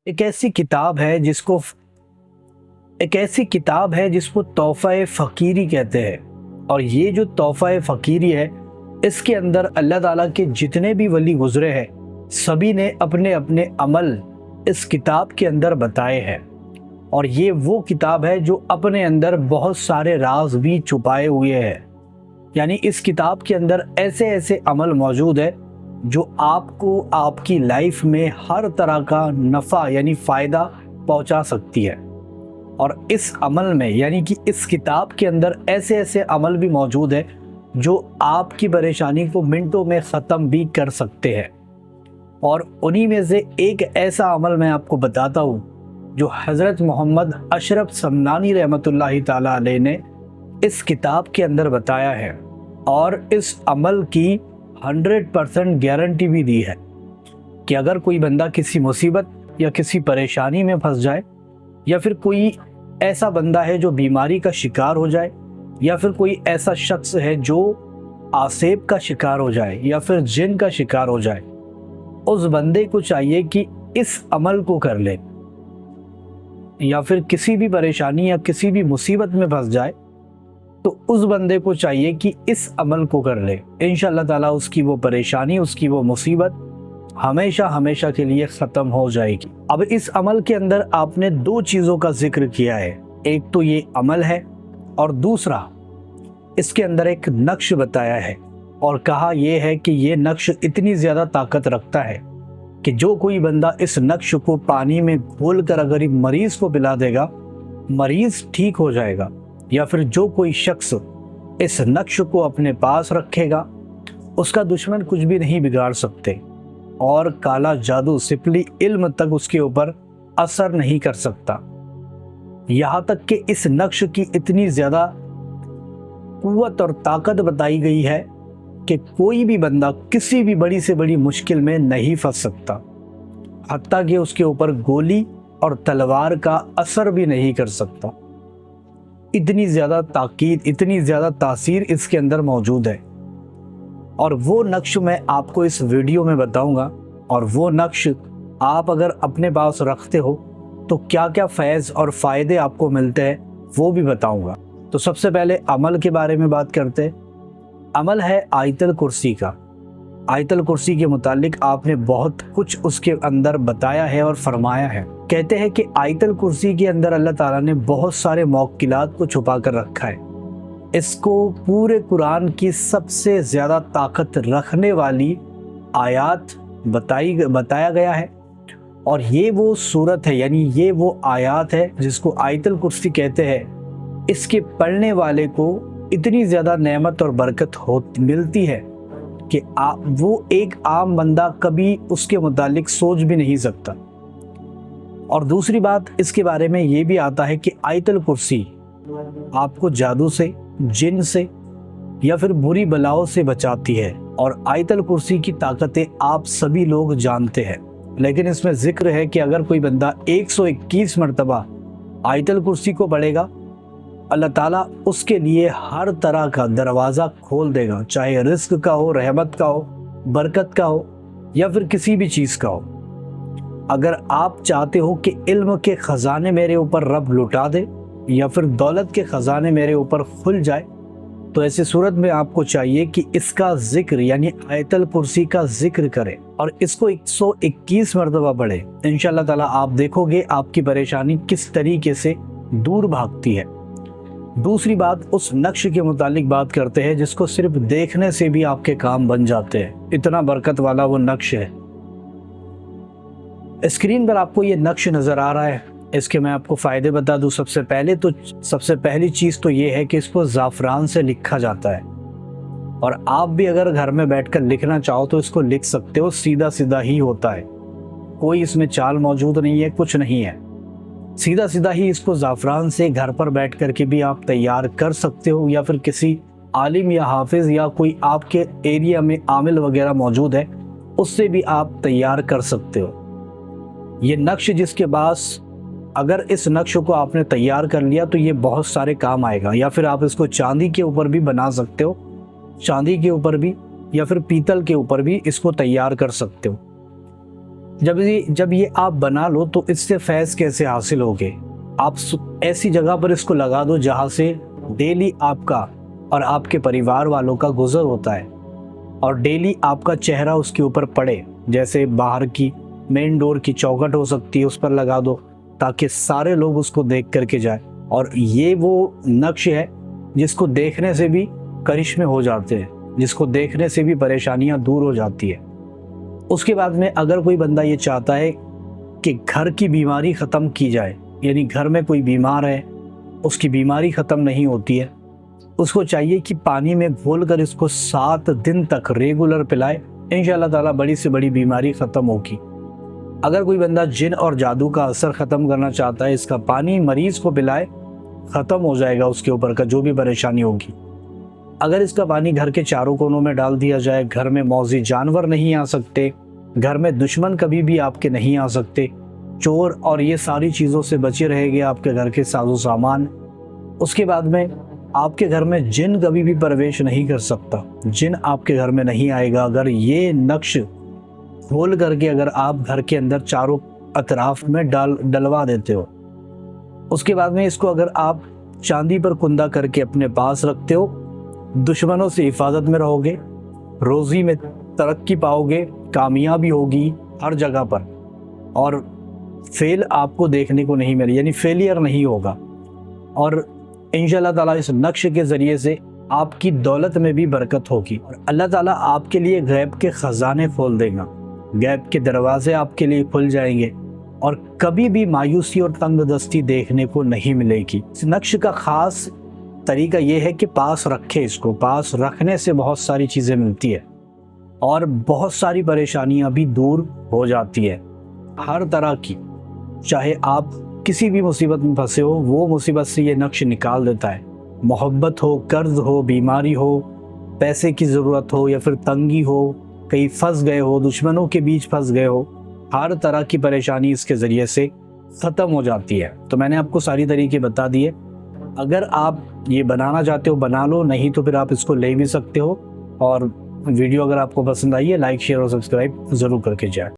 एक ऐसी किताब है जिसको तोहफा फ़कीरी कहते हैं। और ये जो तोहफा फ़कीरी है, इसके अंदर अल्लाह ताला के जितने भी वली गुजरे हैं, सभी ने अपने अपने अमल इस किताब के अंदर बताए हैं। और ये वो किताब है जो अपने अंदर बहुत सारे राज भी छुपाए हुए हैं। यानी इस किताब के अंदर ऐसे ऐसे अमल मौजूद है जो आपको आपकी लाइफ में हर तरह का नफ़ा यानी फ़ायदा पहुंचा सकती है। और इस अमल में यानी कि इस किताब के अंदर ऐसे ऐसे अमल भी मौजूद है जो आपकी परेशानी को मिनटों में ख़त्म भी कर सकते हैं। और उन्हीं में से एक ऐसा अमल मैं आपको बताता हूँ जो हज़रत मोहम्मद अशरफ समनानी रहमतुल्लाहि ताला अलैह ने इस किताब के अंदर बताया है। और इस अमल की 100% गारंटी भी दी है कि अगर कोई बंदा किसी मुसीबत या किसी परेशानी में फंस जाए, या फिर कोई ऐसा बंदा है जो बीमारी का शिकार हो जाए, या फिर कोई ऐसा शख्स है जो आसेब का शिकार हो जाए या फिर जिन का शिकार हो जाए, उस बंदे को चाहिए कि इस अमल को कर ले। या फिर किसी भी परेशानी या किसी भी मुसीबत में फंस जाए तो उस बंदे को चाहिए कि इस अमल को कर ले। इंशाअल्लाह ताला उसकी वो परेशानी, उसकी वो मुसीबत हमेशा हमेशा के लिए ख़त्म हो जाएगी। अब इस अमल के अंदर आपने दो चीज़ों का जिक्र किया है। एक तो ये अमल है और दूसरा इसके अंदर एक नक्श बताया है और कहा यह है कि ये नक्श इतनी ज़्यादा ताकत रखता है कि जो कोई बंदा इस नक्श को पानी में घोल कर अगर मरीज़ को पिला देगा, मरीज़ ठीक हो जाएगा। या फिर जो कोई शख्स इस नक्श को अपने पास रखेगा, उसका दुश्मन कुछ भी नहीं बिगाड़ सकते और काला जादू सिपली इल्म तक उसके ऊपर असर नहीं कर सकता। यहाँ तक कि इस नक्श की इतनी ज़्यादा कुव्वत और ताकत बताई गई है कि कोई भी बंदा किसी भी बड़ी से बड़ी मुश्किल में नहीं फंस सकता, हत्ता कि उसके ऊपर गोली और तलवार का असर भी नहीं कर सकता। इतनी ज़्यादा ताकीद, इतनी ज़्यादा तासीर इसके अंदर मौजूद है। और वो नक्श मैं आपको इस वीडियो में बताऊंगा। और वो नक्श आप अगर अपने पास रखते हो तो क्या क्या फैज़ और फ़ायदे आपको मिलते हैं वो भी बताऊंगा। तो सबसे पहले अमल के बारे में बात करते हैं। अमल है आयतल कुर्सी का। आयतल कुर्सी के मुतालिक आपने बहुत कुछ उसके अंदर बताया है और फरमाया है। कहते हैं कि आयतल कुर्सी के अंदर अल्लाह ताला ने बहुत सारे मौकिलात को छुपा कर रखा है। इसको पूरे कुरान की सबसे ज़्यादा ताकत रखने वाली आयात बताया गया है। और ये वो सूरत है, यानी ये वो आयात है जिसको आयतल कुर्सी कहते हैं। इसके पढ़ने वाले को इतनी ज़्यादा नेमत और बरकत मिलती है कि वो एक आम बंदा कभी उसके मुतालिक सोच भी नहीं सकता। और दूसरी बात इसके बारे में ये भी आता है कि आयतल कुर्सी आपको जादू से, जिन से या फिर बुरी बलाओं से बचाती है। और आयतल कुर्सी की ताकतें आप सभी लोग जानते हैं, लेकिन इसमें जिक्र है कि अगर कोई बंदा 121 मरतबा आयतल कुर्सी को पढ़ेगा, अल्लाह ताला उसके लिए हर तरह का दरवाज़ा खोल देगा, चाहे रिस्क का हो, रहमत का हो, बरकत का हो या फिर किसी भी चीज़ का हो। अगर आप चाहते हो कि इल्म के ख़जाने मेरे ऊपर रब लुटा दे या फिर दौलत के ख़जाने मेरे ऊपर खुल जाए, तो ऐसी सूरत में आपको चाहिए कि इसका जिक्र यानी आयतल कुर्सी का जिक्र करें और इसको 121 मरतबा पढ़े। इंशाअल्लाह ताला आप देखोगे आपकी परेशानी किस तरीके से दूर भागती है। दूसरी बात, उस नक्श के मुतालिक बात करते हैं जिसको सिर्फ देखने से भी आपके काम बन जाते हैं। इतना बरकत वाला वो नक्श है। स्क्रीन पर आपको ये नक्श नज़र आ रहा है। इसके मैं आपको फ़ायदे बता दूं। सबसे पहली चीज़ तो ये है कि इसको ज़ाफ़रान से लिखा जाता है। और आप भी अगर घर में बैठकर लिखना चाहो तो इसको लिख सकते हो। सीधा सीधा ही होता है, कोई इसमें चाल मौजूद नहीं है, कुछ नहीं है। सीधा सीधा ही इसको ज़ाफ़रान से घर पर बैठ कर के भी आप तैयार कर सकते हो, या फिर किसी आलिम या हाफिज़ या कोई आपके एरिया में आमिल वगैरह मौजूद है उससे भी आप तैयार कर सकते हो। ये नक्श जिसके पास, अगर इस नक्श को आपने तैयार कर लिया तो ये बहुत सारे काम आएगा। या फिर आप इसको चांदी के ऊपर भी बना सकते हो, चांदी के ऊपर भी या फिर पीतल के ऊपर भी इसको तैयार कर सकते हो। جب یہ آپ بنا لو تو اس سے فیض کیسے حاصل ہوگے؟ آپ ایسی جگہ پر اس کو لگا دو جہاں سے ڈیلی آپ کا اور آپ کے پریوار والوں کا گزر ہوتا ہے، اور ڈیلی آپ کا چہرہ اس کے اوپر پڑے، جیسے باہر کی مین ڈور کی چوکھٹ ہو سکتی ہے اس پر لگا دو تاکہ سارے لوگ اس کو دیکھ کر کے جائیں۔ اور یہ وہ نقش ہے جس کو دیکھنے سے بھی کرشمے ہو جاتے ہیں، جس کو دیکھنے سے بھی پریشانیاں دور ہو جاتی ہے۔ اس کے بعد میں اگر کوئی بندہ یہ چاہتا ہے کہ گھر کی بیماری ختم کی جائے، یعنی گھر میں کوئی بیمار ہے، اس کی بیماری ختم نہیں ہوتی ہے، اس کو چاہیے کہ پانی میں گھول کر اس کو 7 دن تک ریگولر پلائے، انشاءاللہ تعالیٰ بڑی سے بڑی بیماری ختم ہوگی۔ اگر کوئی بندہ جن اور جادو کا اثر ختم کرنا چاہتا ہے، اس کا پانی مریض کو پلائے، ختم ہو جائے گا اس کے اوپر کا جو بھی پریشانی ہوگی۔ اگر اس کا پانی گھر کے چاروں کونوں میں ڈال دیا جائے، گھر میں موذی جانور نہیں آ سکتے، گھر میں دشمن کبھی بھی آپ کے نہیں آ سکتے، چور اور یہ ساری چیزوں سے بچے رہے گے آپ کے گھر کے ساز و سامان۔ اس کے بعد میں آپ کے گھر میں جن کبھی بھی پرویش نہیں کر سکتا، جن آپ کے گھر میں نہیں آئے گا اگر یہ نقش کھول کر کے اگر آپ گھر کے اندر چاروں اطراف میں ڈلوا دیتے ہو۔ اس کے بعد میں اس کو اگر آپ چاندی پر کندہ کر کے اپنے پاس رکھتے ہو، دشمنوں سے حفاظت میں رہو گے، روزی میں ترقی پاؤ گے، کامیابی ہوگی ہر جگہ پر، اور فیل آپ کو دیکھنے کو نہیں ملے، یعنی فیلئر نہیں ہوگا۔ اور انشاءاللہ تعالیٰ اس نقش کے ذریعے سے آپ کی دولت میں بھی برکت ہوگی، اور اللہ تعالیٰ آپ کے لیے غیب کے خزانے کھول دے گا، غیب کے دروازے آپ کے لیے کھل جائیں گے، اور کبھی بھی مایوسی اور تنگ دستی دیکھنے کو نہیں ملے گی۔ اس نقش کا خاص طریقہ یہ ہے کہ پاس رکھے، اس کو پاس رکھنے سے بہت ساری چیزیں ملتی ہے اور بہت ساری پریشانیاں بھی دور ہو جاتی ہے، ہر طرح کی۔ چاہے آپ کسی بھی مصیبت میں پھنسے ہو، وہ مصیبت سے یہ نقش نکال دیتا ہے۔ محبت ہو، قرض ہو، بیماری ہو، پیسے کی ضرورت ہو، یا پھر تنگی ہو، کہیں پھنس گئے ہو، دشمنوں کے بیچ پھنس گئے ہو، ہر طرح کی پریشانی اس کے ذریعے سے ختم ہو جاتی ہے۔ تو میں نے آپ کو ساری طریقے بتا دیے، اگر آپ یہ بنانا چاہتے ہو بنا لو، نہیں تو پھر آپ اس کو لے بھی سکتے ہو۔ اور ویڈیو اگر آپ کو پسند آئی ہے، لائک، شیئر اور سبسکرائب ضرور کر کے جائیں۔